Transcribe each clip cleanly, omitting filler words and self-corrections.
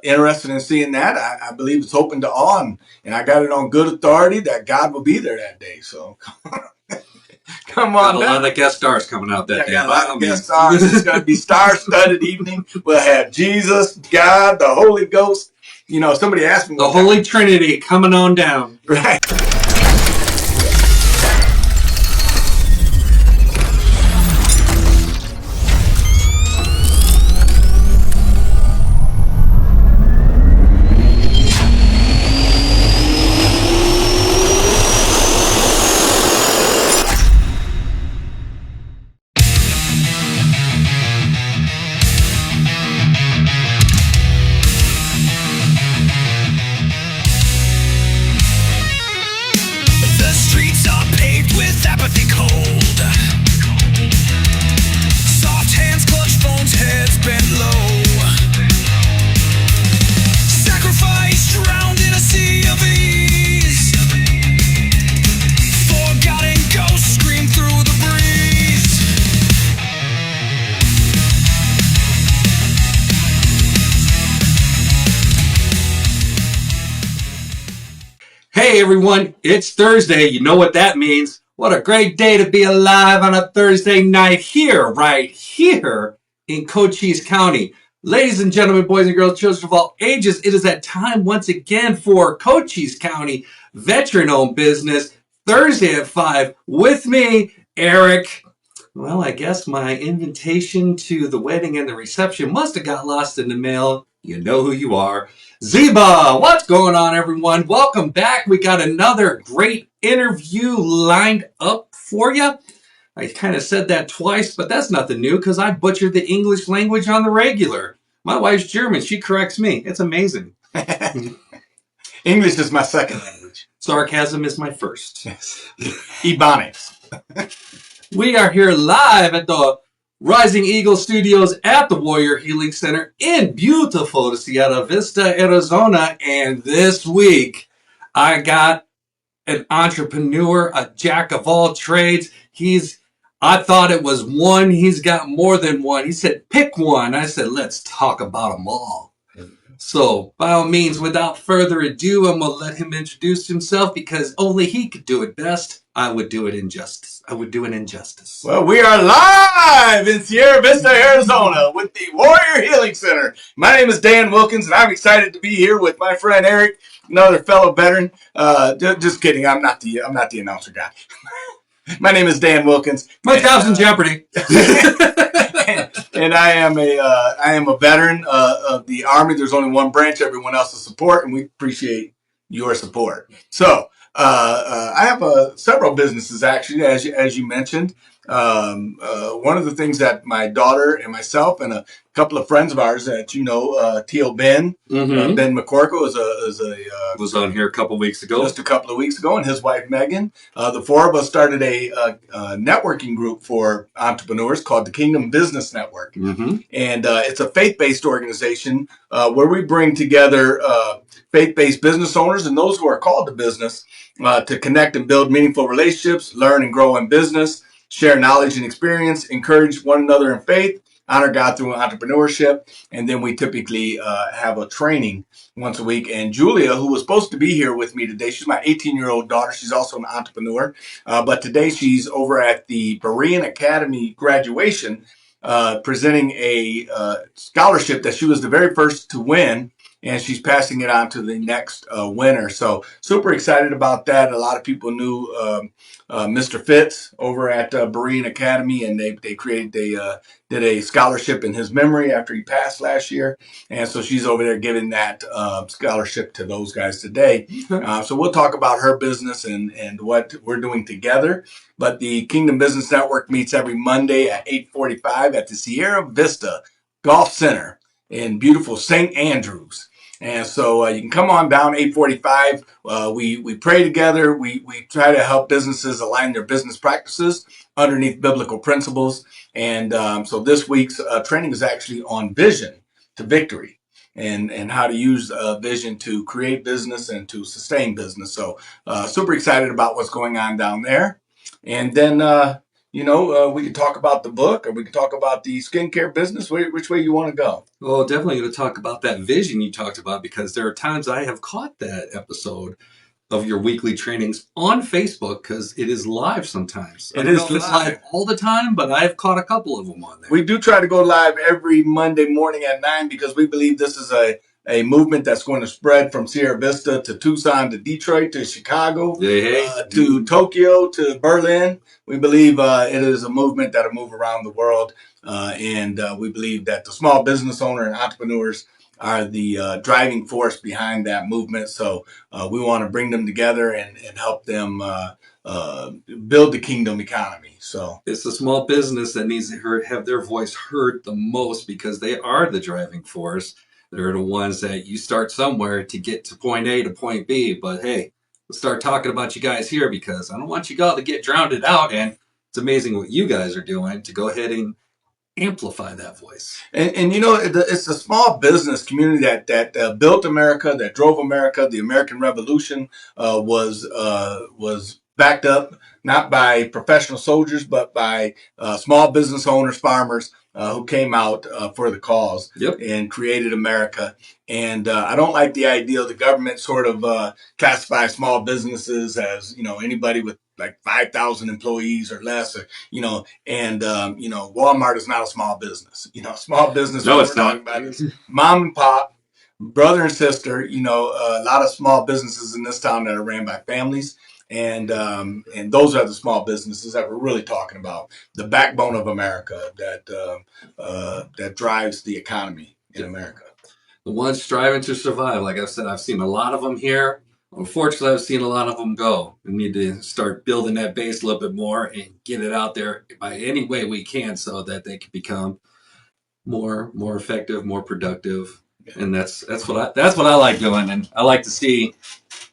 interested in seeing that, I believe it's open to all, and I got it on good authority that God will be there that day. So come on, got a lot of guest stars coming out that day. Got a lot of guest stars. It's going to be star-studded evening. We'll have Jesus, God, the Holy Ghost. You know, somebody asked me. The Holy Trinity coming on down. Right. Hey everyone, it's Thursday. You know what that means. What a great day to be alive on a Thursday night here, right here in Cochise County. Ladies and gentlemen, boys and girls, children of all ages, it is that time once again for Cochise County veteran-owned business, Thursday at 5 with me, Eric. Well, I guess my invitation to the wedding and the reception must have got lost in the mail. You know who you are. Zeba, what's going on, everyone? Welcome back. We got another great interview lined up for you. I kind of said that twice, but that's nothing new because I butchered the English language on the regular. My wife's German. She corrects me. It's amazing. English is my second language. Sarcasm is my first. Yes. Ebonics. We are here live at the Rising Eagle Studios at the Warrior Healing Center in beautiful Sierra Vista, Arizona. And this week, I got an entrepreneur, a jack of all trades. I thought it was one. He's got more than one. He said, pick one. I said, let's talk about them all. So, by all means, without further ado, I'm going to let him introduce himself because only he could do it best. I would do it injustice. Well, we are live in Sierra Vista, Arizona with the Warrior Healing Center. My name is Dan Wilkins, and I'm excited to be here with my friend Eric, another fellow veteran. Just kidding. I'm not the announcer guy. My name is Dan Wilkins. My job's in jeopardy. And I am a veteran of the Army. There's only one branch. Everyone else is support, and we appreciate your support. So I have several businesses, actually, as you mentioned. One of the things that my daughter and myself and a couple of friends of ours that T.O. Ben, Ben McCorkle was on here a couple of weeks ago. Just a couple of weeks ago, and his wife Megan. The four of us started a networking group for entrepreneurs called the Kingdom Business Network. Mm-hmm. And it's a faith-based organization where we bring together faith-based business owners and those who are called to business to connect and build meaningful relationships, learn and grow in business, share knowledge and experience, encourage one another in faith, honor God through entrepreneurship, and then we typically have a training once a week. And Julia, who was supposed to be here with me today, she's my 18-year-old daughter. She's also an entrepreneur, but today she's over at the Berean Academy graduation, presenting a scholarship that she was the very first to win. And she's passing it on to the next winner. So super excited about that. A lot of people knew Mr. Fitz over at Berean Academy, and they did a scholarship in his memory after he passed last year. And so she's over there giving that scholarship to those guys today. So we'll talk about her business and what we're doing together. But the Kingdom Business Network meets every Monday at 8:45 at the Sierra Vista Golf Center in beautiful St. Andrews. And so you can come on down 8:45. We pray together. We try to help businesses align their business practices underneath biblical principles. And so this week's training is actually on vision to victory and how to use vision to create business and to sustain business. So super excited about what's going on down there. And then we can talk about the book, or we can talk about the skincare business. Which way you want to go? Well, definitely going to talk about that vision you talked about, because there are times I have caught that episode of your weekly trainings on Facebook, because it is live sometimes. I It don't know is if it's live live. all the time, but I've caught a couple of them on there. We do try to go live every Monday morning at 9 because we believe this is a movement that's going to spread from Sierra Vista to Tucson to Detroit to Chicago to Tokyo to Berlin. We believe it is a movement that'll move around the world. And we believe that the small business owner and entrepreneurs are the driving force behind that movement. So we want to bring them together and help them build the kingdom economy. So it's the small business that needs to have their voice heard the most, because they are the driving force. They're the ones that you start somewhere to get to point A to point B. But hey, let's start talking about you guys here, because I don't want you all to get drowned out. And it's amazing what you guys are doing to go ahead and amplify that voice. And it's the small business community that built America, that drove America. The American Revolution was backed up not by professional soldiers, but by small business owners, farmers who came out for the cause and created America. And I don't like the idea of the government sort of classify small businesses as anybody with like 5,000 employees or less, and Walmart is not a small business. Small business. No, What it's we're not. talking about is mom and pop, brother and sister. A lot of small businesses in this town that are ran by families, and those are the small businesses that we're really talking about. The backbone of America that drives the economy in America. The ones striving to survive. Like I've said, I've seen a lot of them here. Unfortunately, I've seen a lot of them go. We need to start building that base a little bit more and get it out there by any way we can, so that they can become more effective, more productive. And that's what I like doing. And I like to see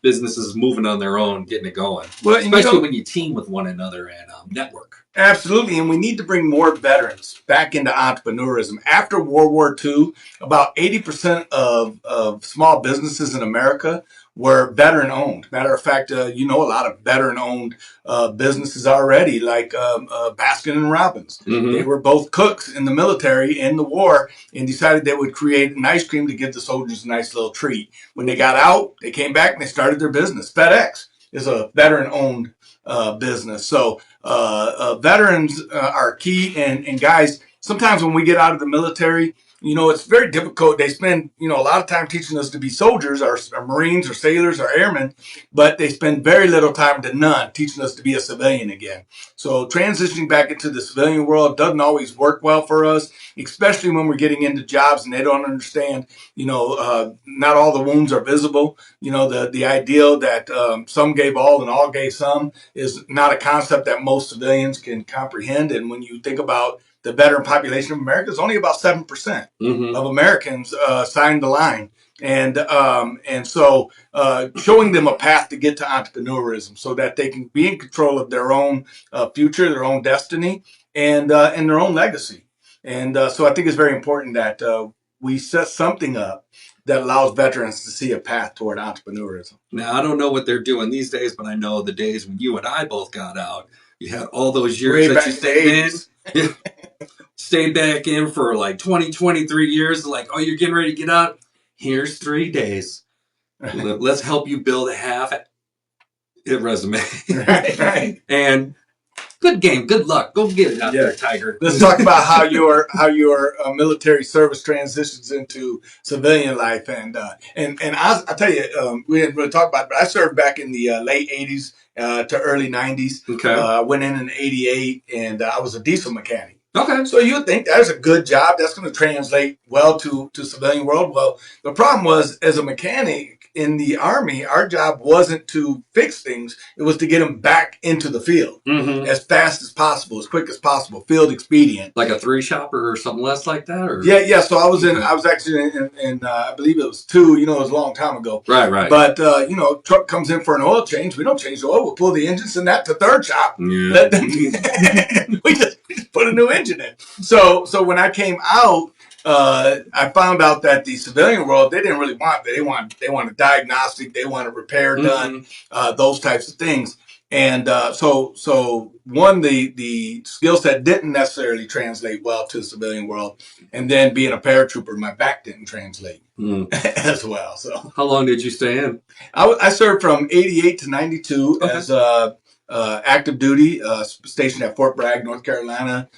businesses moving on their own, getting it going. Well, especially when you team with one another and network. Absolutely, and we need to bring more veterans back into entrepreneurism. After World War II, about 80% of small businesses in America were veteran-owned. Matter of fact, a lot of veteran-owned businesses already, like Baskin and Robbins. Mm-hmm. They were both cooks in the military in the war and decided they would create an ice cream to give the soldiers a nice little treat. When they got out, they came back and they started their business. FedEx is a veteran-owned business. So veterans are key. And guys, sometimes when we get out of the military, it's very difficult. They spend, a lot of time teaching us to be soldiers or Marines or sailors or airmen, but they spend very little time to none teaching us to be a civilian again. So transitioning back into the civilian world doesn't always work well for us, especially when we're getting into jobs and they don't understand, not all the wounds are visible. The ideal that some gave all and all gave some is not a concept that most civilians can comprehend. And when you think about the veteran population of America, is only about 7% of Americans signed the line. And so showing them a path to get to entrepreneurism so that they can be in control of their own future, their own destiny, and their own legacy. And so I think it's very important that we set something up that allows veterans to see a path toward entrepreneurism. Now, I don't know what they're doing these days, but I know the days when you and I both got out, you had all those years that you stayed in. Stayed back in for like 20, 23 years. Like, oh, you're getting ready to get out? Here's 3 days. Let's help you build a half resume. Right. And good game. Good luck. Go get it out there, Tiger. Let's talk about how your military service transitions into civilian life. And I'll tell you, we didn't really talk about it, but I served back in the late 80s to early 90s. Okay. I went in 88, and I was a diesel mechanic. Okay. So you would think that's a good job. That's going to translate well to civilian world. Well, the problem was, as a mechanic in the Army, our job wasn't to fix things. It was to get them back into the field as fast as possible, as quick as possible, field expedient. Like a 3-shopper or something less like that? Or? Yeah. So I was actually in I believe it was 2, it was a long time ago. Right. But, truck comes in for an oil change. We don't change the oil. We'll pull the engine, send that to third shop. Yeah. Let them, we just put a new engine in. So when I came out, I found out that the civilian world, they didn't really want that. They want a diagnostic. They want a repair done, those types of things. And so one, the skill set didn't necessarily translate well to the civilian world, and then being a paratrooper, my back didn't translate as well. So how long did you stay in? I served from '88 to '92 as active duty, stationed at Fort Bragg, North Carolina,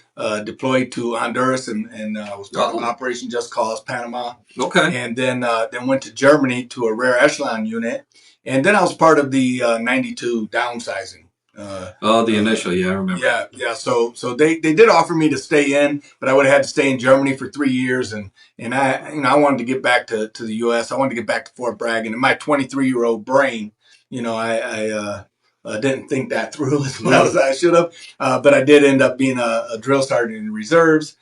deployed to Honduras, and was part of Operation Just Cause Panama. Okay. And then went to Germany to a rare echelon unit, and then I was part of the '92 downsizing. The initial, I remember. Yeah. So they did offer me to stay in, but I would have had to stay in Germany for 3 years, and I wanted to get back to the U.S. I wanted to get back to Fort Bragg, and in my 23-year-old brain, I didn't think that through as well as I should have. But I did end up being a drill sergeant in reserves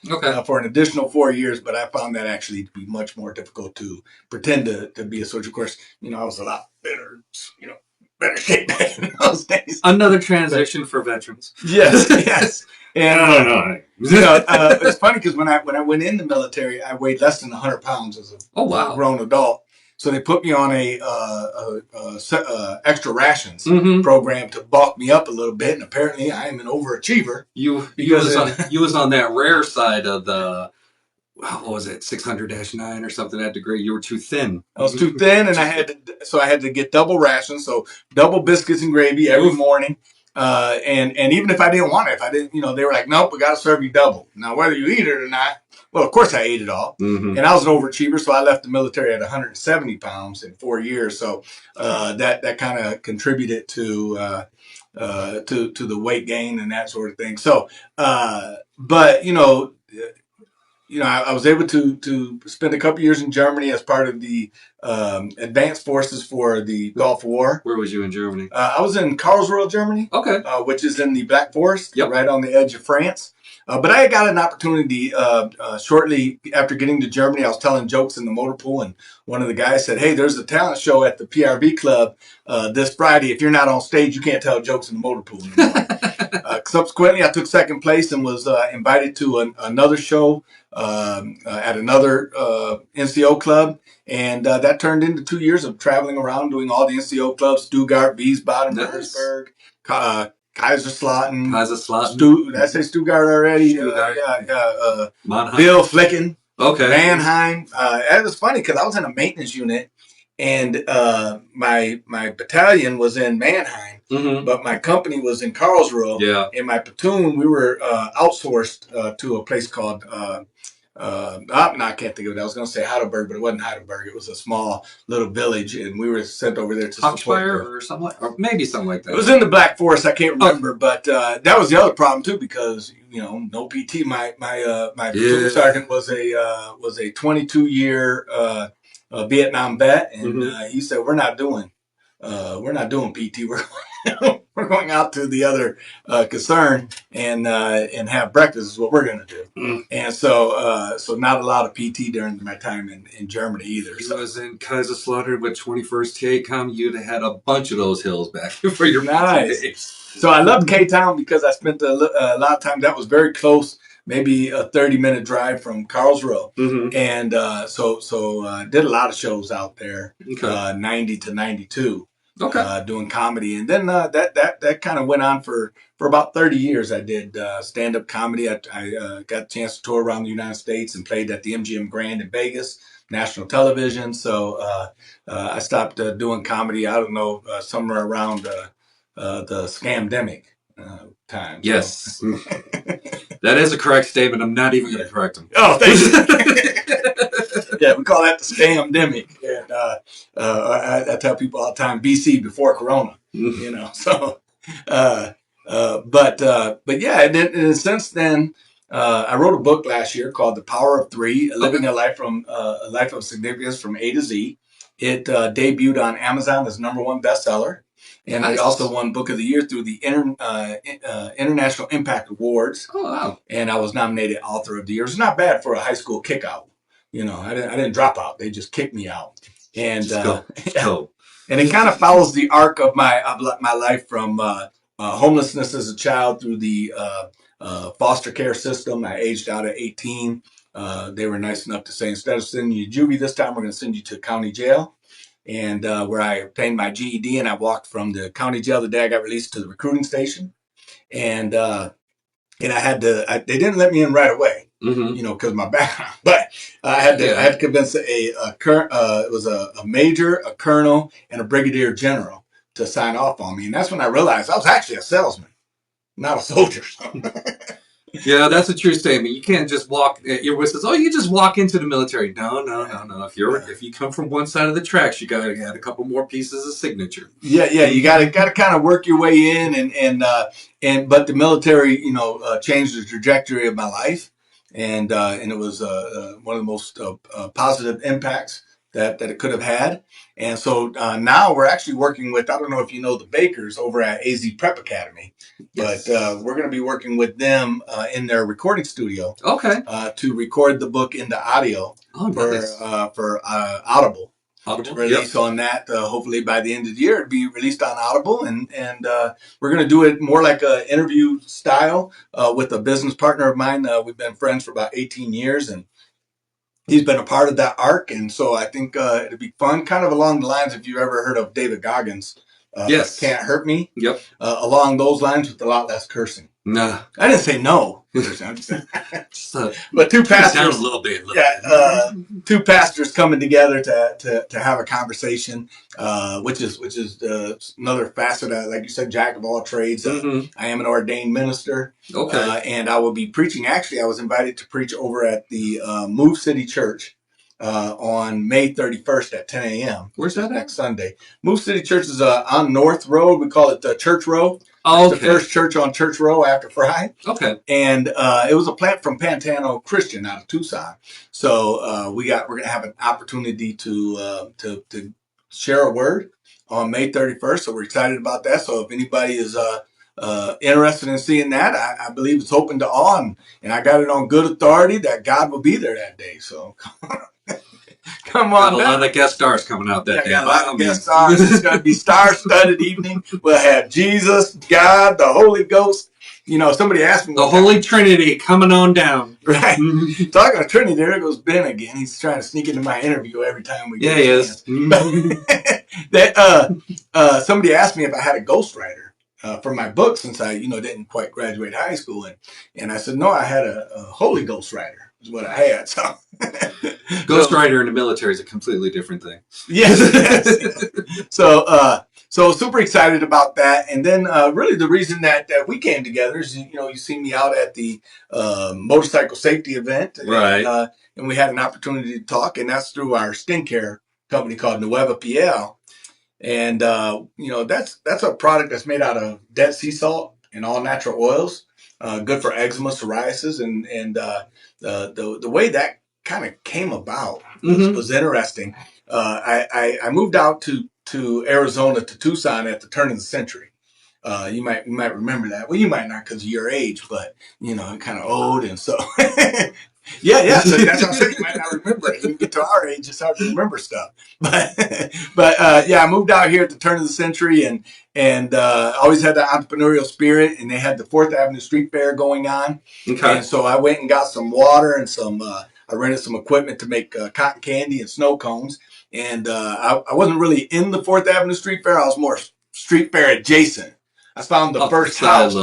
for an additional 4 years. But I found that actually to be much more difficult to pretend to be a soldier. Of course, I was a lot better shape back in those days. Another transition for veterans. Yes. And it's funny because when I went in the military, I weighed less than 100 pounds as a grown adult. So they put me on a extra rations program to bulk me up a little bit, and apparently I am an overachiever. You was on that rare side of the, what was it, 600-9 or something that degree. You were too thin. I was too thin, and I had to get double rations, so double biscuits and gravy every morning. And even if I didn't want it, if I didn't, they were like, nope, we got to serve you double. Now, whether you eat it or not, well, of course I ate it all. And I was an overachiever, so I left the military at 170 pounds in 4 years. So that kind of contributed to the weight gain and that sort of thing. So, but I was able to spend a couple years in Germany as part of the advanced forces for the Gulf War. Where was you in Germany? I was in Karlsruhe, Germany. Okay. Which is in the Black Forest, right on the edge of France. But I got an opportunity shortly after getting to Germany. I was telling jokes in the motor pool, and one of the guys said, "Hey, there's a talent show at the PRV Club this Friday. If you're not on stage, you can't tell jokes in the motor pool anymore." Subsequently, I took second place and was invited to another show at another NCO club. And that turned into 2 years of traveling around doing all the NCO clubs: Stuttgart, Wiesbaden, Würzburg, Kaiserslautern. Did I say Stuttgart already? Bill Flecken. Okay. Mannheim. It was funny because I was in a maintenance unit, and my battalion was in Mannheim, but my company was in Karlsruhe. Yeah. In my platoon, we were outsourced to a place called I can't think of it. I was going to say Heidelberg, but it wasn't Heidelberg. It was a small little village, and we were sent over there to support or something, or maybe something like that. It was in the Black Forest. I can't remember, but that was the other problem too, because no PT. My platoon sergeant was a 22-year Vietnam vet, and he said, "We're not doing PT. We're going out to the other concern and have breakfast is what we're going to do." And so not a lot of PT during my time in Germany either. So I was in Kaiserslautern with 21st KCOM. You'd have had a bunch of those hills back for your nice. So I loved K-Town because I spent a lot of time. That was very close, maybe a 30-minute drive from Karlsruhe. And so did a lot of shows out there, 90 to 92. Doing comedy, and then that kind of went on for about 30 years. I did stand-up comedy. I got a chance to tour around the United States and played at the MGM Grand in Vegas, national television. So I stopped doing comedy, I don't know, somewhere around the scamdemic time. Yes. That is a correct statement. I'm not even going to correct him. Oh, thank you. Yeah, we call that the scamdemic. And I tell people all the time, BC, before Corona. So, but yeah, and since then, I wrote a book last year called The Power of Three: Living a Life of Significance from A to Z. It debuted on Amazon as #1 bestseller. And I also won Book of the Year through the International Impact Awards. Oh, wow. And I was nominated Author of the Year. It's not bad for a high school kick out. I didn't drop out. They just kicked me out. And go. And it kind of follows the arc of my life from homelessness as a child through the foster care system. I aged out at 18. They were nice enough to say, instead of sending you to juvie this time, we're going to send you to county jail. and where I obtained my GED, and I walked from the county jail the day I got released to the recruiting station, and I had to. They didn't let me in right away, because of my background. But I had to convince it was a major, a colonel, and a brigadier general to sign off on me, and that's when I realized I was actually a salesman, not a soldier. Yeah, that's a true statement. You can't just walk. Your voice says, "Oh, you just walk into the military." No. If you come from one side of the tracks, you got to add a couple more pieces of signature. Yeah. You got to kind of work your way in, but the military, changed the trajectory of my life, and it was one of the most positive impacts that it could have had. And so now we're actually working with, I don't know if you know the Bakers over at AZ Prep Academy, Yes. but we're going to be working with them in their recording studio. Okay. To record the book into audio for Audible. To release on that, hopefully by the end of the year, it'd be released on Audible, and we're going to do it more like an interview style with a business partner of mine. We've been friends for about 18 years, and he's been a part of that arc, and so I think it'd be fun, kind of along the lines, if you've ever heard of David Goggins, Yes. Can't Hurt Me. Yep. Along those lines with a lot less cursing. Nah. I didn't say no. But two pastors, down a little bit. Two pastors coming together to have a conversation, which is another facet of, like you said, jack of all trades. I am an ordained minister. Okay. And I will be preaching. Actually, I was invited to preach over at the Move City Church on May 31st at 10 a.m. Where's that next Sunday? Move City Church is on North Road. We call it Church Row. Oh, okay. It's the first church on Church Row after Fry. Okay. And it was a plant from Pantano Christian out of Tucson. So we're going to have an opportunity to share a word on May 31st. So we're excited about that. So if anybody is interested in seeing that, I believe it's open to all. And I got it on good authority that God will be there that day. So come on. Got a lot of guest stars coming out that day. Got a lot of guest stars. It's going to be star-studded evening. We'll have Jesus, God, the Holy Ghost. Somebody asked me. The Holy Trinity coming on down. Right. Talking of Trinity, there goes Ben again. He's trying to sneak into my interview every time we get a chance. Somebody asked me if I had a ghostwriter for my book, since I, didn't quite graduate high school. And I said, no, I had a Holy Ghost writer is what I had. So ghostwriter in the military is a completely different thing. Yes. So super excited about that. And then really the reason that we came together is, you see me out at the motorcycle safety event. Right. And we had an opportunity to talk, and that's through our skincare company called WWII. And, that's a product that's made out of Dead Sea salt and all natural oils, good for eczema, psoriasis. And the way that kind of came about was interesting. I moved out to Arizona, to Tucson at the turn of the century. You might remember that. Well, you might not because of your age, but I'm kind of old, and so yeah. So that's what I'm saying. You might not remember it. You get to our age, it's hard to remember stuff. But I moved out here at the turn of the century, and always had the entrepreneurial spirit. And they had the 4th Avenue Street Fair going on, and so I went and got some water and I rented some equipment to make cotton candy and snow cones. And I wasn't really in the 4th Avenue Street Fair. I was more street fair adjacent. I found the first house.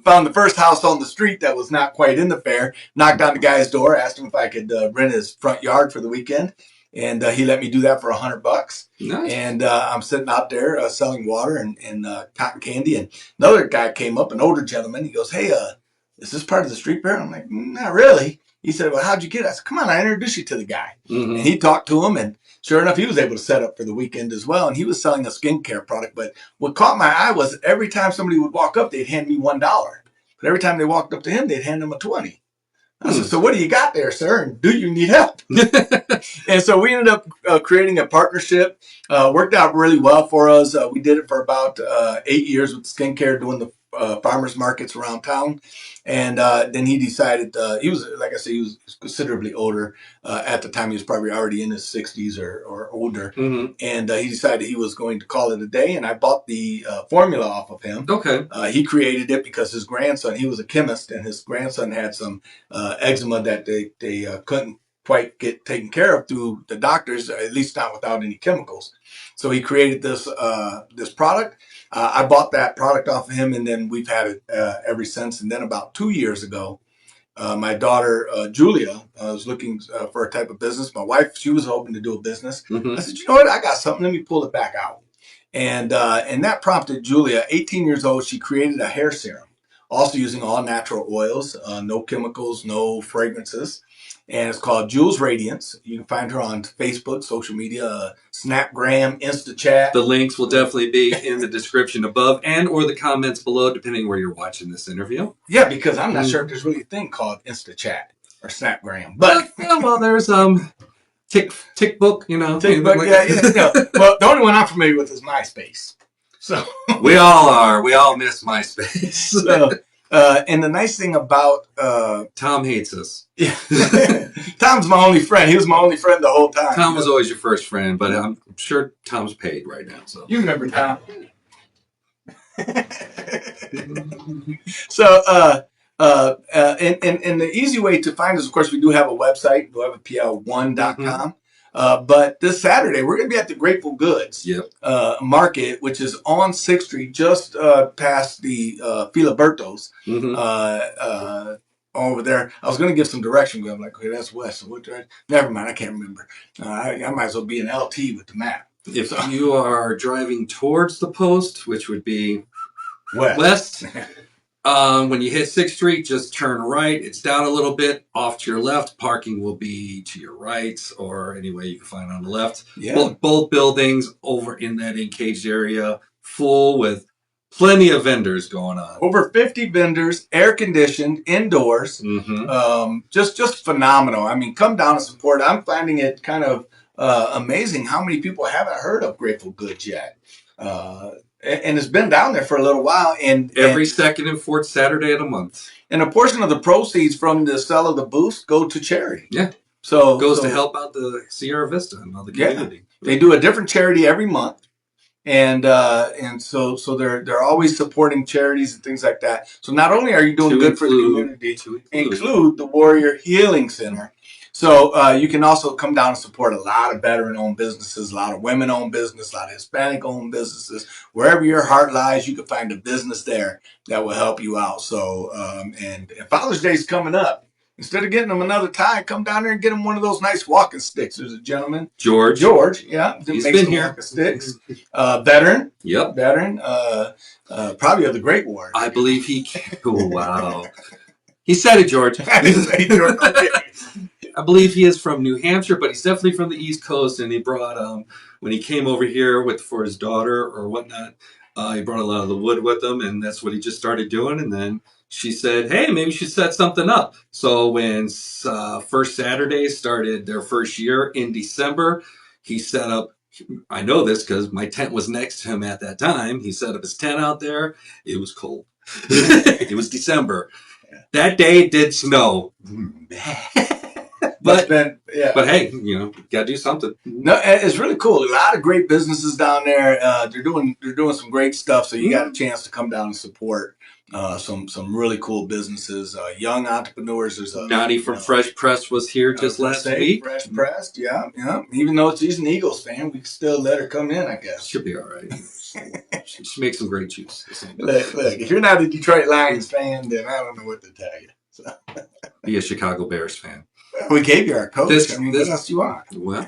Found the first house on the street that was not quite in the fair. Knocked on the guy's door, asked him if I could rent his front yard for the weekend, and he let me do that for $100. Nice. And I'm sitting out there selling water and cotton candy. And another guy came up, an older gentleman. He goes, "Hey, is this part of the street fair?" I'm like, "Not really." He said, "Well, how'd you get it?" I said, "Come on, I introduced you to the guy." And he talked to him, and sure enough, he was able to set up for the weekend as well. And he was selling a skincare product. But what caught my eye was every time somebody would walk up, they'd hand me $1. But every time they walked up to him, they'd hand him a 20. I said, "So what do you got there, sir? And do you need help?" And so we ended up creating a partnership. Worked out really well for us. We did it for about 8 years with skincare, doing the farmers markets around town. And then he decided, he was, like I said, he was considerably older. At the time, he was probably already in his 60s or older. And he decided he was going to call it a day. And I bought the formula off of him. Okay. He created it because his grandson, he was a chemist, and his grandson had some eczema that they couldn't quite get taken care of through the doctors, at least not without any chemicals. So he created this product. I bought that product off of him, and then we've had it ever since. And then about 2 years ago, my daughter, Julia, was looking for a type of business. My wife, she was hoping to do a business. I said, you know what? I got something. Let me pull it back out. And that prompted Julia, 18 years old. She created a hair serum, also using all natural oils, no chemicals, no fragrances. And it's called Jules Radiance. You can find her on Facebook, social media, Snapgram, InstaChat. The links will definitely be in the description above and or the comments below, depending where you're watching this interview. Yeah, because I'm not sure if there's really a thing called InstaChat or Snapgram. But well, there's TikTok, you know. TikTok, yeah. Well, the only one I'm familiar with is MySpace. So we all are. We all miss MySpace. So, and the nice thing about Tom hates us. Yeah. Tom's my only friend. He was my only friend the whole time. Tom was always your first friend, but I'm sure Tom's paid right now. So you remember Tom? So and the easy way to find us, of course, we do have a website, WWII1.com. But this Saturday, we're going to be at the Grateful Goods Market, which is on 6th Street, just past the Filiberto's over there. I was going to give some direction, but I'm like, okay, that's west. So what direction? Never mind, I can't remember. I might as well be an LT with the map. If you are driving towards the post, which would be west when you hit 6th Street, just turn right. It's down a little bit off to your left. Parking will be to your right or any way you can find on the left. Yeah. Both buildings over in that encaged area, full with plenty of vendors going on. Over 50 vendors, air conditioned, indoors. Just phenomenal. I mean, come down and support. I'm finding it kind of amazing how many people haven't heard of Grateful Goods yet. And it's been down there for a little while. And every second and fourth Saturday of the month. And a portion of the proceeds from the sale of the booths go to charity. Yeah. So it goes to help out the Sierra Vista and all the community. Yeah. They do a different charity every month. And so they're always supporting charities and things like that. So not only are you doing good for the community, include the Warrior Healing Center. So you can also come down and support a lot of veteran-owned businesses, a lot of women-owned businesses, a lot of Hispanic-owned businesses. Wherever your heart lies, you can find a business there that will help you out. So and Father's Day is coming up. Instead of getting them another tie, come down there and get them one of those nice walking sticks. There's a gentleman, George, yeah, he's been here. Walking sticks. Veteran, veteran, probably of the Great War. I believe he. Oh wow, he said it, George. I believe he is from New Hampshire, but he's definitely from the East Coast. And he brought when he came over here for his daughter or whatnot, he brought a lot of the wood with him, and that's what he just started doing. And then she said, hey, maybe we should set something up. So when First Saturday started their first year in December, he set up, I know this because my tent was next to him at that time. He set up his tent out there. It was cold. It was December. That day it did snow. But hey, gotta do something. No, it's really cool. A lot of great businesses down there. They're doing some great stuff. So you got a chance to come down and support some really cool businesses, young entrepreneurs. There's Nani from Fresh Press was here just last week. Fresh Pressed, yeah. Even though she's an Eagles fan, we can still let her come in, I guess. She'll be all right. She makes some great juice. Look, if you're not a Detroit Lions fan, then I don't know what to tell you. So. Be a Chicago Bears fan. We gave you our coach. What else do you want? Well,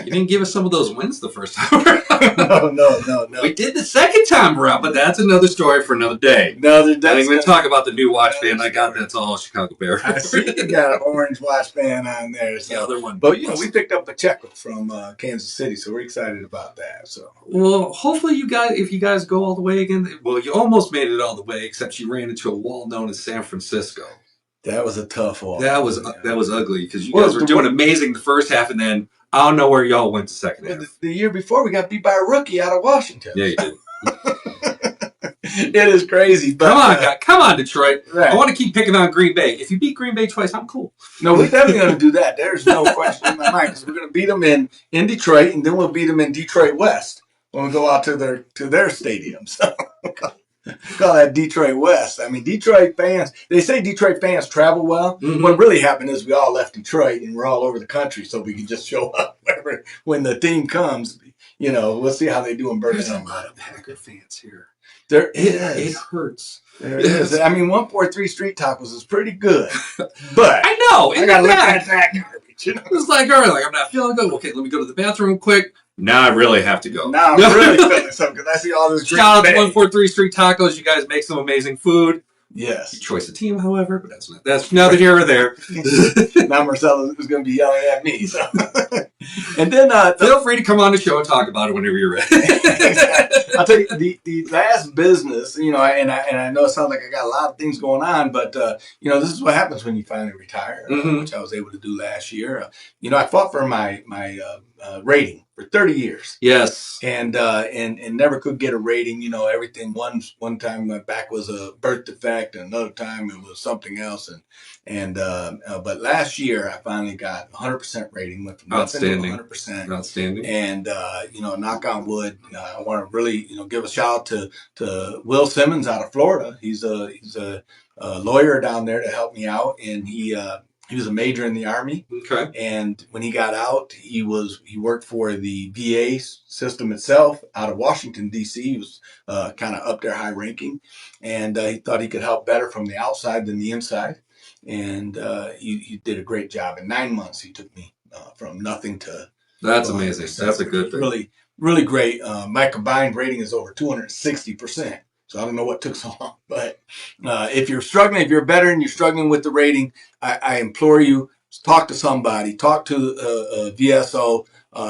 you didn't give us some of those wins the first time around. No. We did the second time around, but that's another story for another day. No, I think we're going to talk about the new watch band I got. That's all Chicago Bears. I see you got an orange watch band on there. So. The other one. But, we picked up Pacheco from Kansas City, so we're excited about that. So, well, hopefully if you guys go all the way again, well, you almost made it all the way, except you ran into a wall known as San Francisco. That was a tough one. That was ugly because you guys were doing amazing the first half, and then I don't know where y'all went the second half. The year before, we got beat by a rookie out of Washington. Yeah, you did. It is crazy. But, come on, Detroit. Right. I want to keep picking on Green Bay. If you beat Green Bay twice, I'm cool. No, we're definitely going to do that. There's no question in my mind because we're going to beat them in Detroit, and then we'll beat them in Detroit West when we go out to their stadium. So. Call that Detroit West. I mean, Detroit fans, they say Detroit fans travel well. Mhm. What really happened is we all left Detroit and we're all over the country so we can just show up wherever, when the team comes. You know, we'll see how they do in There's a Birmingham. lot of Packer fans here. There It is. hurts. There is. I mean, 143 Street Tacos is pretty good, but I know. I gotta look at that garbage. You know? It's like, all right, like I'm not feeling good. Okay, let me go to the bathroom quick. Now I really have to go. Now I'm really feeling something because I see all this. Shout out to 143 Street Tacos. You guys make some amazing food. Yes. Your choice of team, however, but that's neither here or there. Now Marcella is going to be yelling at me. So. And then feel free to come on the show and talk about it whenever you're ready. Exactly. I'll tell you the last business, you know, and I know it sounds like I got a lot of things going on, but you know, this is what happens when you finally retire, which I was able to do last year. You know, I fought for my rating for 30 years. Yes. And never could get a rating. You know, everything. One time my back was a birth defect, and another time it was something else. But last year I finally got 100% rating. Went from nothing to 100%. Outstanding. And you know, knock on wood. I want to really give a shout out to Will Simmons out of Florida. He's a lawyer down there to help me out, and he was a major in the Army. Okay. And when he got out, he worked for the VA system itself out of Washington, D.C. He was kind of up there high ranking. And he thought he could help better from the outside than the inside. And he did a great job. In 9 months, he took me from nothing to... That's amazing. That's a good thing. Really, really great. My combined rating is over 260%. So I don't know what took so long, but if you're struggling, if you're a veteran, you're struggling with the rating, I implore you, talk to somebody, talk to VSO,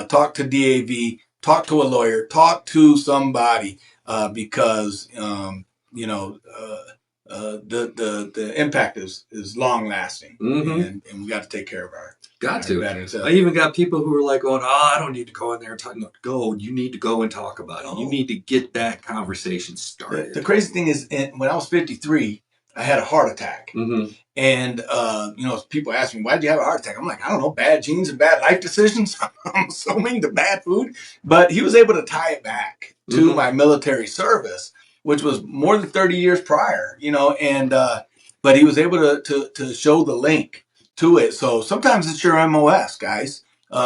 talk to DAV, talk to a lawyer, talk to somebody, because you know the impact is long lasting, and we got to take care of our. Got to. Veterans. I even got people who are like going, "Oh, I don't need to go in there and talk." No, go. You need to go and talk about it. You need to get that conversation started. The crazy thing is, when I was 53, I had a heart attack. And, you know, people ask me, why did you have a heart attack? I'm like, I don't know, bad genes and bad life decisions. I'm assuming the bad food. But he was able to tie it back to my military service, which was more than 30 years prior, you know, and, but he was able to show the link to it. So sometimes it's your MOS, guys.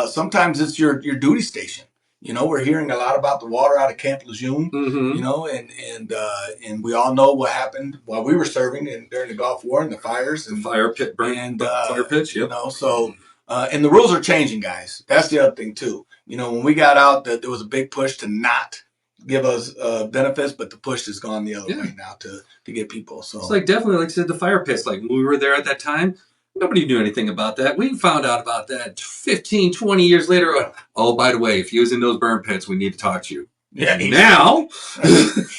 Sometimes it's your duty station. You know, we're hearing a lot about the water out of Camp Lejeune, you know, and we all know what happened while we were serving during the Gulf War and the fires and fire pit burn and fire pits. Yep. You know, so and the rules are changing, guys. That's the other thing too. You know, when we got out, there was a big push to not give us benefits, but the push has gone the other way now to get people. So it's like definitely, like I said, the fire pits. Like when we were there at that time. Nobody knew anything about that. We found out about that 15, 20 years later. Oh, by the way, if you was in those burn pits, we need to talk to you. Yeah. Now.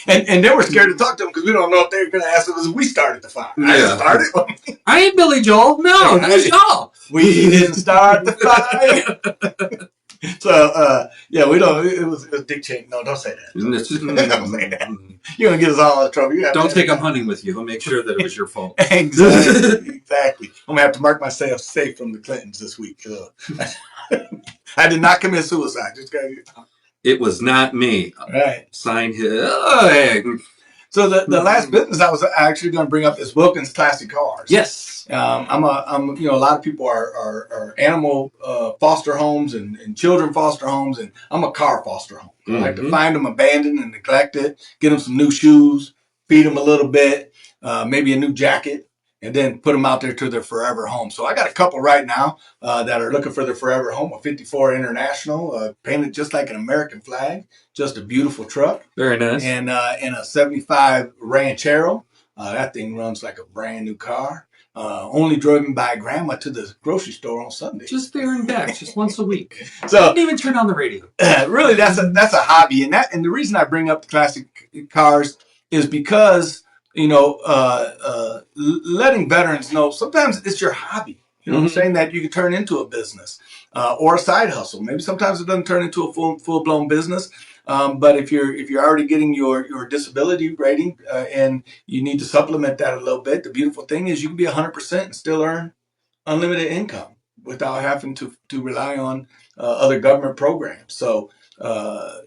and they were scared to talk to them because we don't know if they were going to ask us if we started the fire. I didn't start it. I ain't Billy Joel. No, that's y'all. We didn't start the fire. So, yeah, we don't. It was Dick Cheney. No, don't say that. Don't say that. You're going to get us all in trouble. Don't take them hunting with you. He'll make sure that it was your fault. Exactly. I'm going to have to mark myself safe from the Clintons this week. I did not commit suicide. It was not me. Right. Sign here. So the last business I was actually going to bring up is Wilkins Classic Cars. Yes. I'm you know, a lot of people are animal foster homes and children foster homes, and I'm a car foster home. I like to find them abandoned and neglected, get them some new shoes, feed them a little bit, maybe a new jacket, and then put them out there to their forever home. So I got a couple right now that are looking for their forever home. A 54 International, painted just like an American flag, just a beautiful truck. Very nice. And a 75 Ranchero. That thing runs like a brand new car. Only driven by grandma to the grocery store on Sunday. Just there and back, just once a week. So don't even turn on the radio. Really, that's a hobby, and the reason I bring up the classic cars is because you know, letting veterans know sometimes it's your hobby. You know what I'm saying? That you can turn into a business or a side hustle. Maybe sometimes it doesn't turn into a full blown business. But if you're already getting your disability rating and you need to supplement that a little bit, the beautiful thing is you can be 100% and still earn unlimited income without having to rely on other government programs. So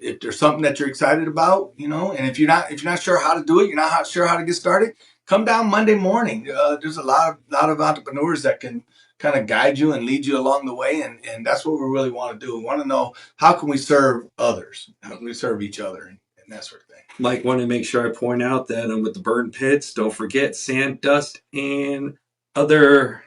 if there's something that you're excited about, and if you're not sure how to do it, you're not sure how to get started, come down Monday morning. There's a lot of entrepreneurs that can kind of guide you and lead you along the way, and that's what we really want to do. We want to know, how can we serve others? How can we serve each other, and that sort of thing. Mike, want to make sure I point out that with the burn pits, don't forget sand, dust, and other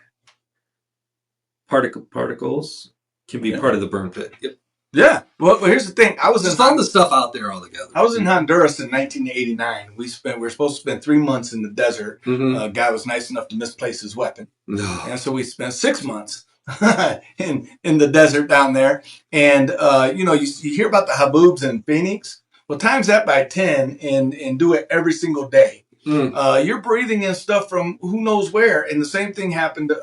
particles can be part of the burn pit. Yep. Yeah. Well, here's the thing. I was just all the stuff out there all together. I was in Honduras in 1989. We were supposed to spend 3 months in the desert. A guy was nice enough to misplace his weapon. No. And so we spent 6 months in the desert down there. And, you hear about the haboobs in Phoenix. Well, times that by 10 and do it every single day. You're breathing in stuff from who knows where. And the same thing happened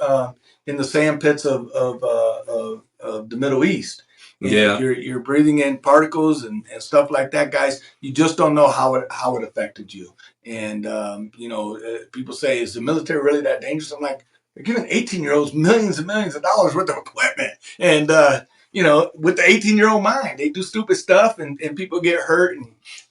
in the sand pits of the Middle East. Yeah, you're breathing in particles and stuff like that, guys. You just don't know how it affected you. And people say, is the military really that dangerous? I'm like, they're giving 18-year-olds millions and millions of dollars worth of equipment, and with the 18-year-old mind, they do stupid stuff, and people get hurt,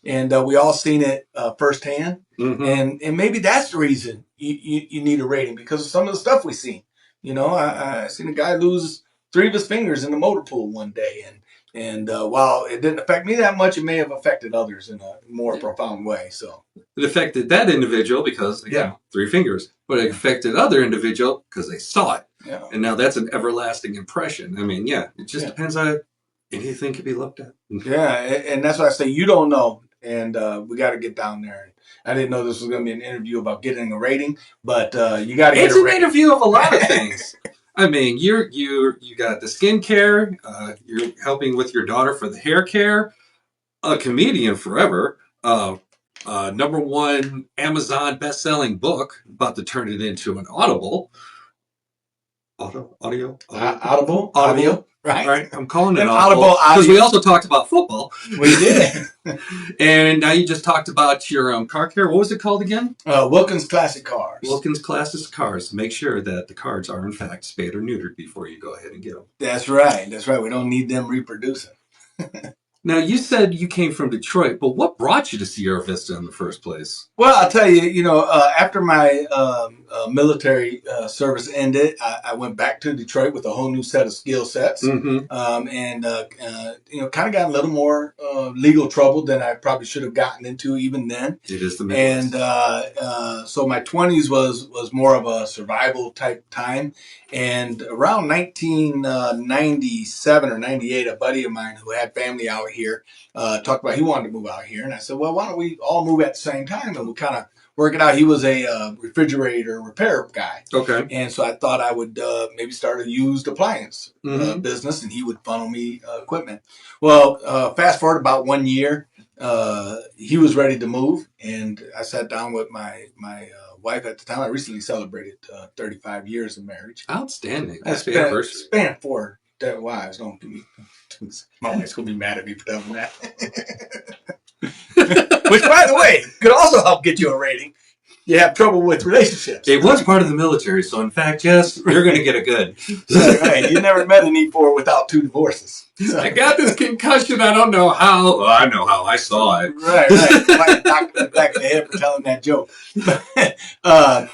and we all seen it firsthand. And maybe that's the reason you need a rating, because of some of the stuff we seen. I seen a guy lose 3 of his fingers in the motor pool one day, and while it didn't affect me that much, it may have affected others in a more profound way. So it affected that individual because, again, 3 fingers, but it affected other individual because they saw it. Yeah. And now that's an everlasting impression. I mean, it just depends on anything can be looked at. Yeah, and that's why I say you don't know, and we got to get down there. I didn't know this was going to be an interview about getting a rating, but you got to get a rating. It's an interview of a lot of things. I mean, you got the skincare. You're helping with your daughter for the hair care. A comedian forever. #1 Amazon best-selling book. About to turn it into an Audible. Audio. Right. I'm calling it Audible because we also talked about football. We did. And now you just talked about your car care. What was it called again? Wilkins Classic Cars. Wilkins Classic Cars. Make sure that the cards are in fact spayed or neutered before you go ahead and get them. That's right. We don't need them reproducing. Now, you said you came from Detroit, but what brought you to Sierra Vista in the first place? Well, I'll tell you, after my military service ended, I went back to Detroit with a whole new set of skill sets, and kind of got a little more legal trouble than I probably should have gotten into even then. It is the Midwest. And so my 20s was more of a survival type time. And around 1997 or 98, a buddy of mine who had family out here talked about he wanted to move out here. And I said, well, why don't we all move at the same time? And we kind of work it out. He was a refrigerator repair guy. Okay. And so I thought I would maybe start a used appliance business, and he would funnel me equipment. Well, fast forward about 1 year, he was ready to move, and I sat down with my wife at the time. I recently celebrated 35 years of marriage. Outstanding. That's spanned 4 dead wives. Don't give me. My wife's gonna be mad at me for telling that. Which, by the way, could also help get you a rating. You have trouble with relationships. It was part of the military, so in fact, yes, you're going to get a good. Right. You never met an E4 without 2 divorces. So. I got this concussion. I don't know how. Well, I know how. I saw it. Right. Somebody knocked me back in the head for telling that joke. I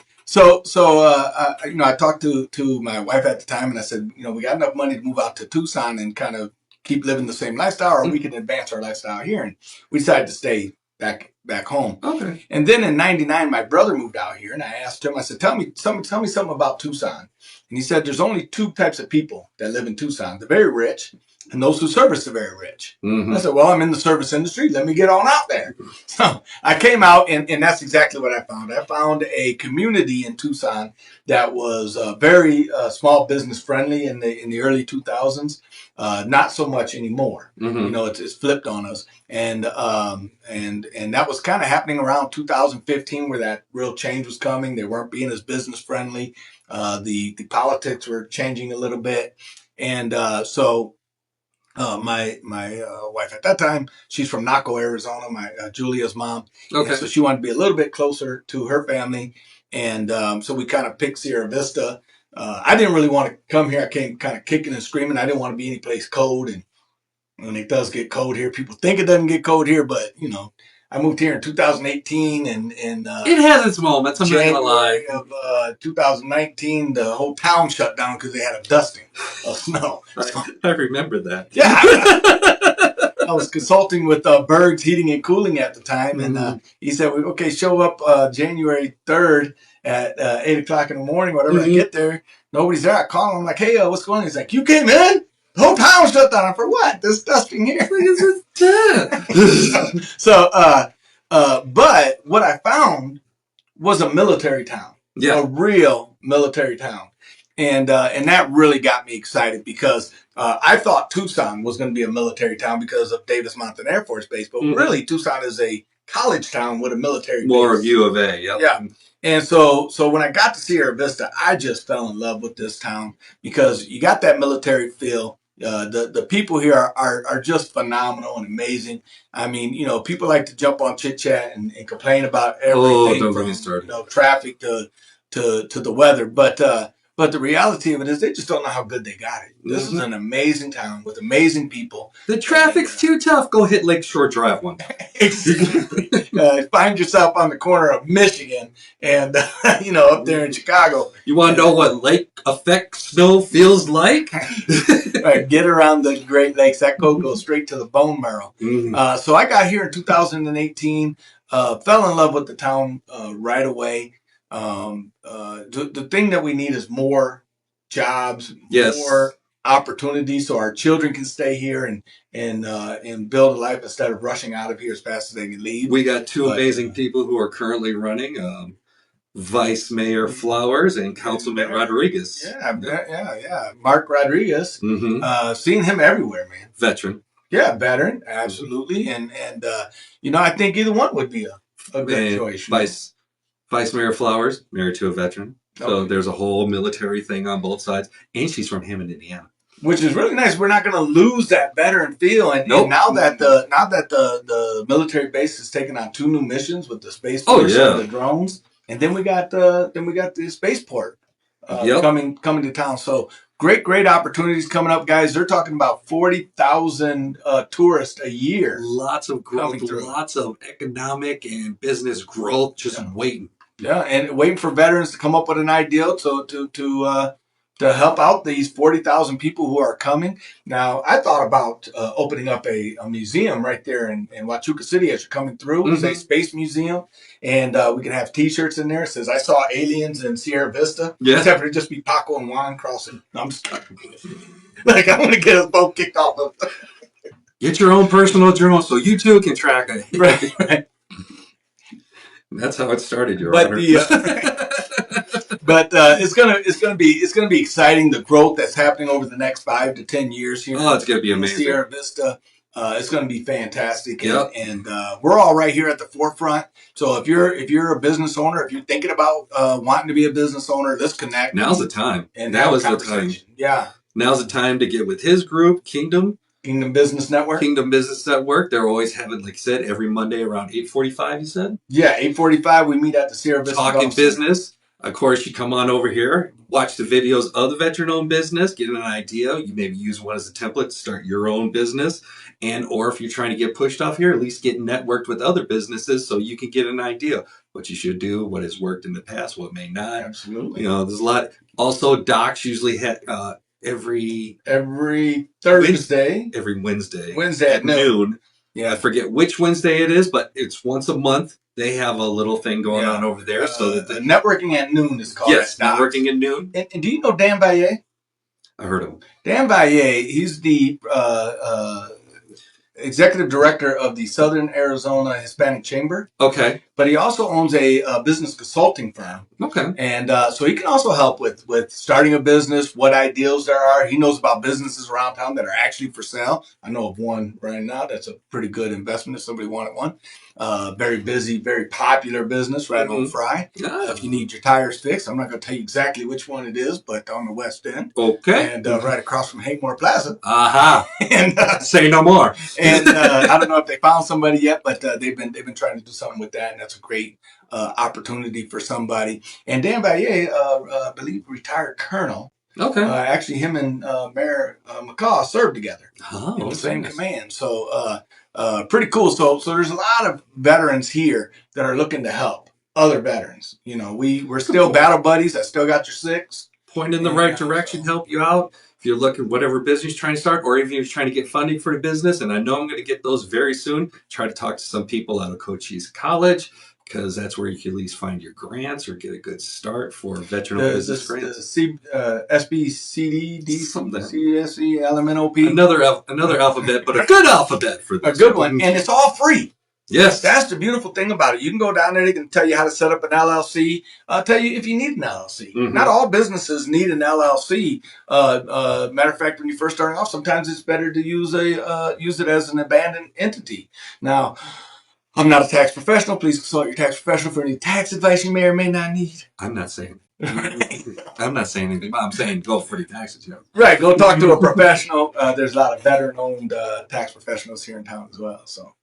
talked to my wife at the time, and I said, we got enough money to move out to Tucson and kind of keep living the same lifestyle, or we can advance our lifestyle here. And we decided to stay back home. Okay. And then in 99, my brother moved out here, and I asked him, I said, tell me something about Tucson. And he said, there's only 2 types of people that live in Tucson, the very rich and those who service the very rich. I said, well, I'm in the service industry. Let me get on out there. So I came out, and that's exactly what I found. I found a community in Tucson that was very small business friendly in the early 2000s. Not so much anymore. It's flipped on us. And that was kind of happening around 2015, where that real change was coming. They weren't being as business friendly. The politics were changing a little bit. And so my wife at that time, she's from Naco, Arizona, Julia's mom. Okay. And so she wanted to be a little bit closer to her family. And so we kind of picked Sierra Vista. I didn't really want to come here. I came kind of kicking and screaming. I didn't want to be any place cold. And when it does get cold here, people think it doesn't get cold here, but I moved here in 2018, and it has its moments. I'm not gonna lie. January of 2019, the whole town shut down because they had a dusting of snow. I remember that. Yeah, I was consulting with Berg's Heating and Cooling at the time, and he said, "Okay, show up January 3rd at 8 o'clock in the morning. Whatever I get there, nobody's there. I call him. I'm like, hey, what's going on?" He's like, "You came in? The whole town shut down for what? This dusting here." But what I found was a military town, a real military town. And that really got me excited because I thought Tucson was going to be a military town because of Davis Mountain Air Force Base. But really, Tucson is a college town with a military More base. U of A, Yeah. And so when I got to Sierra Vista, I just fell in love with this town because you got that military feel. The people here are just phenomenal and amazing. I mean, people like to jump on chit chat and complain about everything from traffic to the weather, but the reality of it is they just don't know how good they got it. This is an amazing town with amazing people. The traffic's too tough. Go hit Lakeshore Drive one time. Exactly. Find yourself on the corner of Michigan and up there in Chicago. You want to know what lake effect snow feels like? Right, get around the Great Lakes. That cold goes straight to the bone marrow. So I got here in 2018, fell in love with the town right away. The thing that we need is more jobs, more opportunities, so our children can stay here and build a life instead of rushing out of here as fast as they can leave. We got two amazing people who are currently running. Vice Mayor Flowers and Councilman Rodriguez. Yeah. Mark Rodriguez. Seen him everywhere, man. Veteran. Yeah, veteran, absolutely. And I think either one would be a good choice. Vice Mayor Flowers, married to a veteran. So there's a whole military thing on both sides. And she's from Hammond, Indiana. Which is really nice. We're not going to lose that veteran feel. And now that the military base is taking on 2 new missions with the Spaceport and the drones. And then we got the Spaceport coming to town. So great opportunities coming up, guys. They're talking about 40,000 tourists a year. Lots of growth, lots of economic and business growth just waiting. Yeah, and waiting for veterans to come up with an idea to help out these 40,000 people who are coming. Now, I thought about opening up a museum right there in Huachuca City as you're coming through. It's a space museum, and we can have T-shirts in there. It says, "I saw aliens in Sierra Vista." Yeah. Except for it just be Paco and Juan crossing. No, I'm just like, I want to get us both kicked off of. Get your own personal drone so you too can track it. Right. That's how it started, Your Honor. But it's gonna be exciting, the growth that's happening over the next 5 to 10 years here. Oh, it's gonna be amazing. Sierra Vista. It's gonna be fantastic. And we're all right here at the forefront. So if you're a business owner, if you're thinking about wanting to be a business owner, let's connect. Now's the time. And that was the time. Yeah. Now's the time to get with his group, Kingdom Business Network. Kingdom Business Network. They're always having, like you said, every Monday around 8:45, you said? Yeah, 8:45. We meet at the Sierra Vista. Talking business. Of course, you come on over here, watch the videos of the veteran-owned business, get an idea. You maybe use one as a template to start your own business. Or if you're trying to get pushed off here, at least get networked with other businesses so you can get an idea what you should do, what has worked in the past, what may not. Absolutely. There's a lot. Also, docs usually have every Thursday. Every Wednesday. Wednesday at noon. Yeah, I forget which Wednesday it is, but it's once a month. They have a little thing going on over there. So that the networking at noon is called. Yes, networking at noon. And do you know Dan Valle? I heard of him. Dan Valle, he's the executive director of the Southern Arizona Hispanic Chamber. Okay. But he also owns a business consulting firm. Okay. And so he can also help with starting a business, what ideals there are. He knows about businesses around town that are actually for sale. I know of one right now that's a pretty good investment if somebody wanted one. Very busy, very popular business right on Fry. If you need your tires fixed, I'm not going to tell you exactly which one it is, but on the West End. Okay. And right across from Haymore Plaza. Aha. And say no more. And I don't know if they found somebody yet, but they've been trying to do something with that, and that's a great opportunity for somebody. And Dan Valier, I believe, retired colonel. Okay. Actually, him and Mayor McCaw served together in the same nice. command. So pretty cool. So there's a lot of veterans here that are looking to help other veterans. You know, we're still battle buddies. I still got your six. Point in the right direction, help you out. If you're looking whatever business you're trying to start, or even if you're trying to get funding for a business, and I know I'm going to get those very soon, try to talk to some people out of Cochise College, because that's where you can at least find your grants or get a good start for veteran business grants. SBCD, Something. CSE, LMNOP. Another alphabet, but a good alphabet for this. A good one. And it's all free. Yes. That's the beautiful thing about it. You can go down there, they can tell you how to set up an LLC, tell you if you need an LLC. Mhm. Not all businesses need an LLC. Matter of fact, when you're first starting off, sometimes it's better to use it as an abandoned entity. Now, I'm not a tax professional. Please consult your tax professional for any tax advice you may or may not need. I'm not saying anything, but I'm saying go for the taxes. You know. Right. Go talk to a professional. There's a lot of veteran-owned tax professionals here in town as well. So.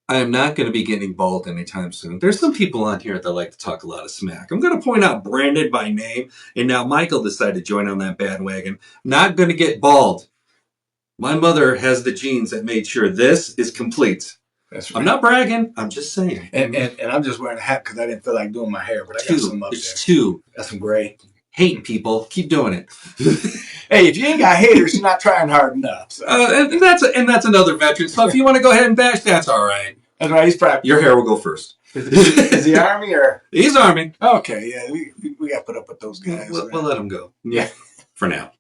I am not going to be getting bald anytime soon. There's some people on here that like to talk a lot of smack. I'm going to point out Brandon by name, and now Michael decided to join on that bandwagon. Not going to get bald. My mother has the genes that made sure this is complete. That's right. I'm not bragging. I'm just saying. And I'm just wearing a hat because I didn't feel like doing my hair, but I got some up there. It's two. Got some gray. Hate people. Keep doing it. Hey, if you ain't got haters, you're not trying hard enough. So. And that's another veteran. So if you want to go ahead and bash, that's all right. That's right. He's probably your hair will go first. Is he Army or? He's Army. Okay, yeah, we got to put up with those guys. We'll let him go. Yeah, for now.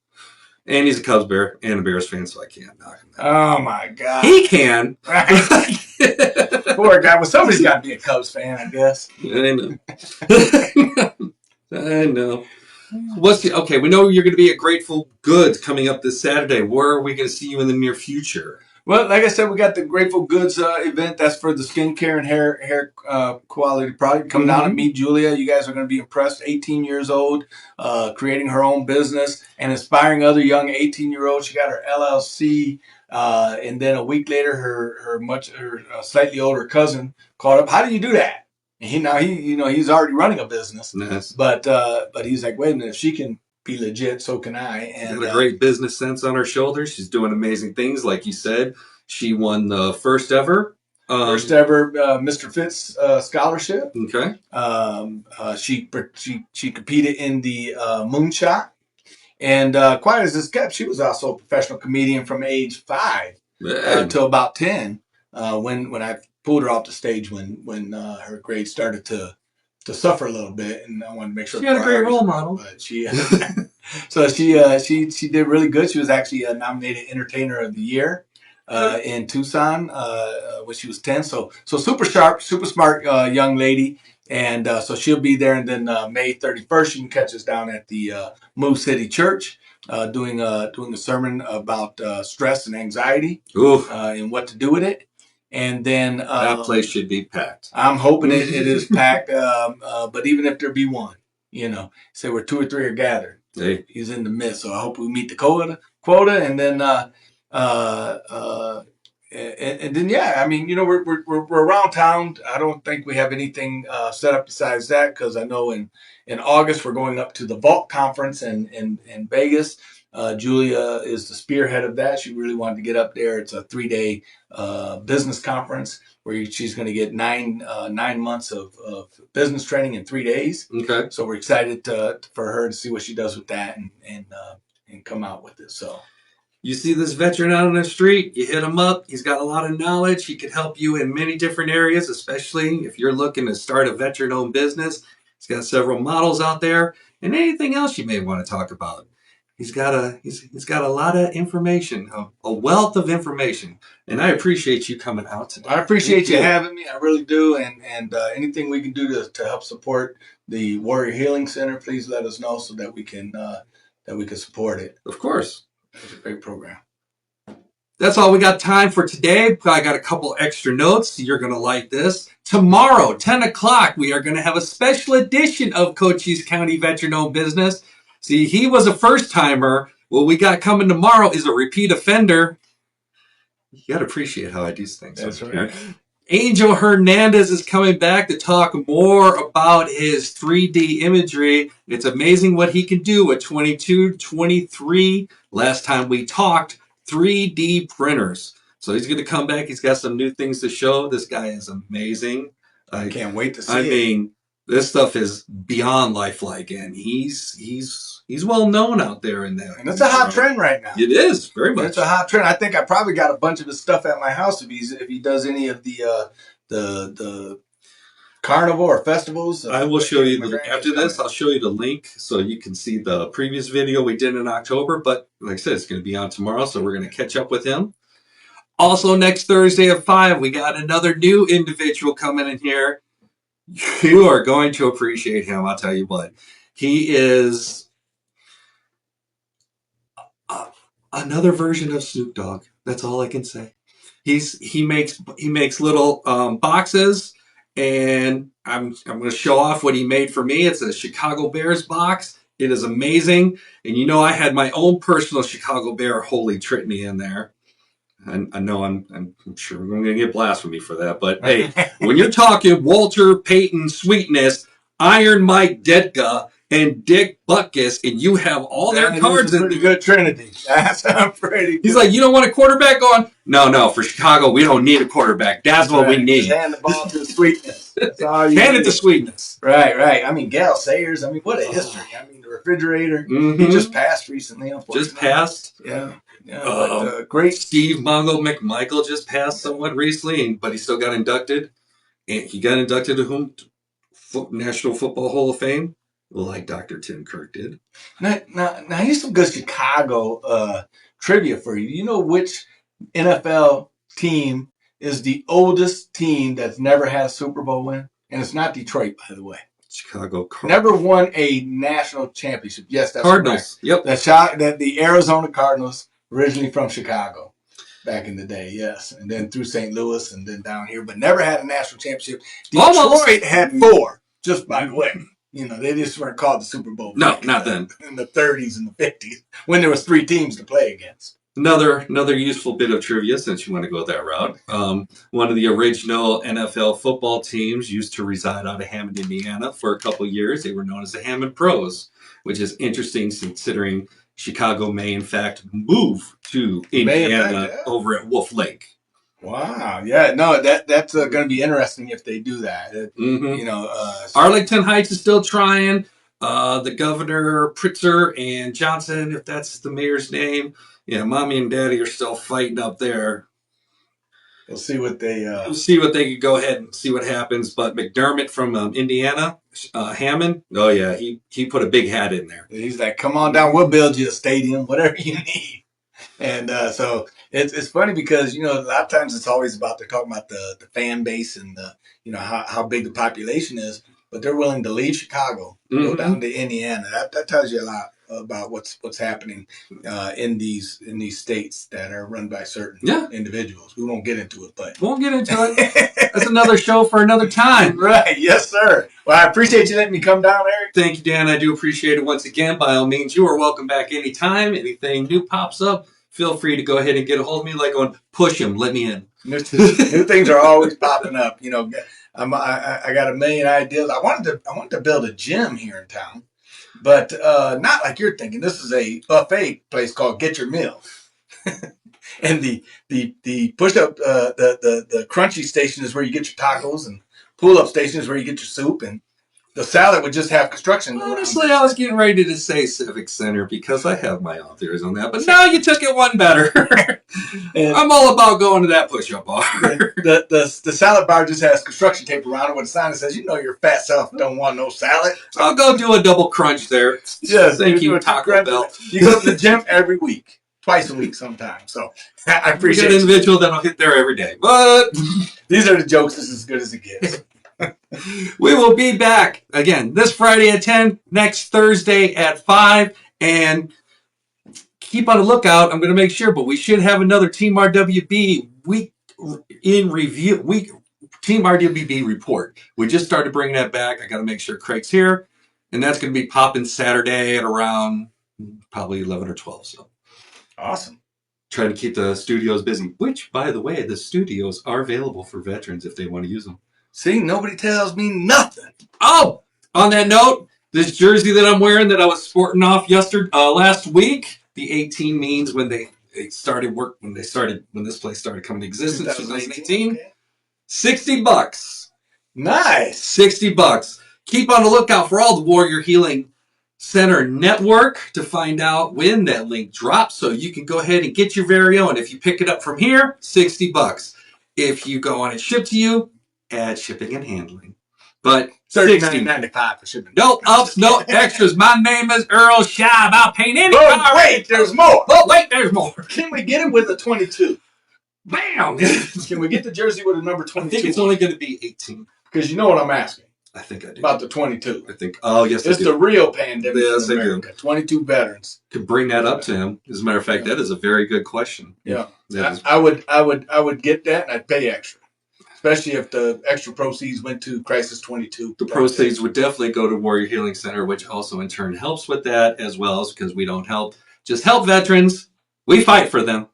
And he's a Cubs Bear and a Bears fan, so I can't knock him out. Oh my God, he can. Right. Poor guy. Well, somebody's got to be a Cubs fan, I guess. I know. I know. Okay? We know you're going to be at Grateful Goods coming up this Saturday. Where are we going to see you in the near future? Well, like I said, we got the Grateful Goods event. That's for the skincare and hair quality product. Come down and meet Julia. You guys are going to be impressed. 18 years old, creating her own business and inspiring other young 18-year-olds. She got her LLC, and then a week later, her slightly older cousin called up. How do you do that? And he's already running a business. Nice. But he's like, wait a minute, if she can be legit, so can I. And got a great business sense on her shoulders. She's doing amazing things, like you said. She won the first ever Mr. Fitz scholarship. Okay. She competed in the moonshot, and quiet as this kept, she was also a professional comedian from age 5 to about 10. When I pulled her off the stage when her grades started to suffer a little bit, and I wanted to make sure she had a great role model. But she did really good. She was actually nominated Entertainer of the Year in Tucson when she was 10. So super sharp, super smart young lady, and so she'll be there. And then May 31st, you can catch us down at the Move City Church doing a sermon about stress and anxiety and what to do with it. And then that place should be packed. I'm hoping it is packed. But even if there be one, say where 2 or 3 are gathered, he's in the midst. So I hope we meet the quota, and then and then I mean, we're around town. I don't think we have anything set up besides that, because I know in August we're going up to the Vault Conference in Vegas. Julia is the spearhead of that. She really wanted to get up there. It's a 3-day business conference where she's going to get 9 months of business training in 3 days. Okay. So we're excited for her to see what she does with that and come out with it. So. You see this veteran out on the street, you hit him up. He's got a lot of knowledge. He can help you in many different areas, especially if you're looking to start a veteran-owned business. He's got several models out there, and anything else you may want to talk about. He's got a lot of information, a wealth of information, and I appreciate you coming out today. I appreciate you having me. I really do, and anything we can do to help support the Warrior Healing Center, please let us know so that we can support it. Of course. It's a great program. That's all we got time for today. I got a couple extra notes. You're going to like this. Tomorrow, 10 o'clock, we are going to have a special edition of Cochise County Veteran-Owned Business. See, he was a first-timer. What we got coming tomorrow is a repeat offender. You got to appreciate how I do things. That's right. Angel Hernandez is coming back to talk more about his 3D imagery. It's amazing what he can do at 22, 23. Last time we talked, 3D printers. So he's going to come back. He's got some new things to show. This guy is amazing. I can't wait to see I it. mean, this stuff is beyond lifelike, and he's well known out there in that. And it's a hot trend right now. It is very much. It's a hot trend. I think I probably got a bunch of his stuff at my house if he does any of the carnivore festivals. I will show you after this. I'll show you the link so you can see the previous video we did in October. But like I said, it's going to be on tomorrow, so we're going to catch up with him. Also, next Thursday at 5, we got another new individual coming in here. You are going to appreciate him. I'll tell you what. He is another version of Snoop Dogg. That's all I can say. He makes little boxes, and I'm going to show off what he made for me. It's a Chicago Bears box. It is amazing, and you know I had my own personal Chicago Bear Holy Trinity in there. I know I'm sure we're going to get blasphemy for that, but hey, when you're talking Walter Payton Sweetness, Iron Mike Ditka, and Dick Butkus, and you have all their cards in pretty good trinity. That's pretty good. He's like, you don't want a quarterback going? No, for Chicago, we don't need a quarterback. That's what we need. Just hand the ball to Sweetness. That's all you Hand need. it to Sweetness. Right. I mean, Gal Sayers, I mean, what a history. I mean, the refrigerator. He just passed recently, unfortunately. Just passed. Yeah. Great. Steve Mongo McMichael just passed somewhat recently, but he still got inducted. And he got inducted to whom? National Football Hall of Fame, like Dr. Tim Kirk did. Now here's some good Chicago trivia for you. You know which NFL team is the oldest team that's never had a Super Bowl win? And it's not Detroit, by the way. Chicago Cardinals. Never won a national championship. Yes, that's Cardinals. Correct. Yep. The Arizona Cardinals, originally from Chicago back in the day, yes. And then through St. Louis and then down here, but never had a national championship. Detroit had 4, just by the way. You know, they just weren't called the Super Bowl. No, not then. In the 30s and the 50s, when there was 3 teams to play against. Another useful bit of trivia, since you want to go that route. One of the original NFL football teams used to reside out of Hammond, Indiana for a couple of years. They were known as the Hammond Pros, which is interesting considering Chicago may, in fact, move to Indiana over at Wolf Lake. Wow. Yeah. No, that's going to be interesting if they do that. You know, Arlington Heights is still trying. The governor Pritzker and Johnson, if that's the mayor's name. Yeah, mommy and daddy are still fighting up there. We'll see what they. We'll see what they could go ahead and see what happens. But McDermott from Indiana, Hammond. Oh yeah, he put a big hat in there. He's like, "Come on down, we'll build you a stadium, whatever you need." And so it's funny because, you know, a lot of times it's always about, they're talking about the fan base and how big the population is, but they're willing to leave Chicago, go down to Indiana. That tells you a lot about what's happening in these states that are run by certain individuals. We won't get into it, but won't get into it. That's another show for another time. Right. Yes, sir. Well, I appreciate you letting me come down, Eric. Thank you, Dan. I do appreciate it once again. By all means, you are welcome back anytime. Anything new pops up, feel free to go ahead and get a hold of me. Like on push him, let me in. New things are always popping up. You know, I got a million ideas. I wanted to build a gym here in town, but not like you're thinking. This is a buffet place called Get Your Meal, and the push up the crunchy station is where you get your tacos, and pull up station is where you get your soup, and the salad would just have construction. Honestly, I was getting ready to say Civic Center because I have my own theories on that. But now you took it one better. I'm all about going to that push-up bar. The salad bar just has construction tape around it with a sign that says, "You know your fat self don't want no salad." I'll go do a double crunch there. Yes, thank you, Taco Bell. You go to the gym every week. Twice a week sometimes. So I appreciate an individual that'll hit there every day. But these are the jokes. This is as good as it gets. We will be back again this Friday at 10, next Thursday at 5, and keep on the lookout. I'm going to make sure, but we should have another Team RWB week in review, Team RWB report. We just started bringing that back. I got to make sure Craig's here, and that's going to be popping Saturday at around probably 11 or 12. So awesome. trying to keep the studios busy, which, by the way, the studios are available for veterans if they want to use them. See, nobody tells me nothing. Oh, on that note, this jersey that I'm wearing that I was sporting off last week, the 18 means when they started work, when this place started coming to existence, 2018. Okay. $60. Nice. $60. Keep on the lookout for all the Warrior Healing Center network to find out when that link drops, so you can go ahead and get your very own. If you pick it up from here, $60. If you go on and ship to you, add shipping and handling. But $39.95 for shipping. No ups, no extras. My name is Earl Shive. I'll paint any car. Wait, there's more. Oh, wait, there's more. Can we get him with a 22? Bam! Can we get the jersey with a number 22? I think it's only going to be 18. Because you know what I'm asking. I think I do. About the 22. I think, oh, yes, it's the real pandemic yes, in America. 22 veterans. Could bring that up to him. As a matter of fact, that is a very good question. Yeah. I would get that, and I'd pay extra. Especially if the extra proceeds went to Crisis 22. The proceeds would definitely go to Warrior Healing Center, which also in turn helps with that, as well as because we don't just help veterans. We fight for them.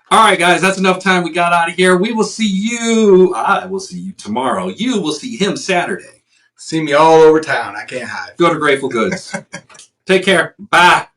All right, guys, that's enough time. We got out of here. We will see you. I will see you tomorrow. You will see him Saturday. See me all over town. I can't hide. Go to Grateful Goods. Take care. Bye.